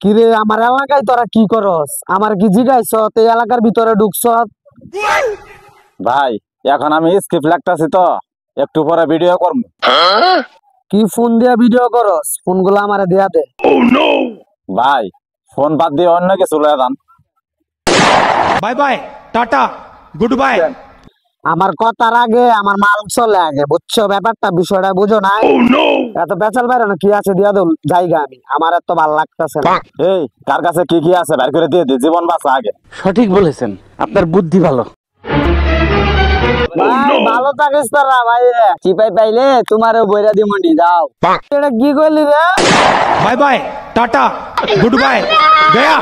কিরে আমার এলাকায় তোরা কি করস? আমার কি জিগাইছ এই এলাকার ভিতরে ঢুকছ? ভাই এখন আমি স্ক্রিপ্ট লাগতাছি তো, একটু পরে ভিডিও করব। কি ফোন দিয়া ভিডিও করস? ফোনগুলো আমারে দিয়া দে। ভাই ফোন বাদ দিয়ে অন্য কিছু লয়ে যান। Bye bye tata good bye. আমার কথার আগে আমার মাল চলে আগে, বুঝছো ব্যাপারটা? বিষয়টা বুঝো না? এত বেচাল বাইরে না, কি আছে দিয়া দল জায়গা। আমার এত ভালো লাগতেছে না। এই কার কাছে কি কি আছে বের করে দিয়ে দি, জীবন বাঁচা আগে। সঠিক বলেছেন, আপনার বুদ্ধি ভালো। ভাই ভালো থাকিস তোরা ভাই রে। চিপাই পাইলে তোমারও বইরা দিমনি দাও। এটা কি কইলি রে? Bye bye tata good bye गया।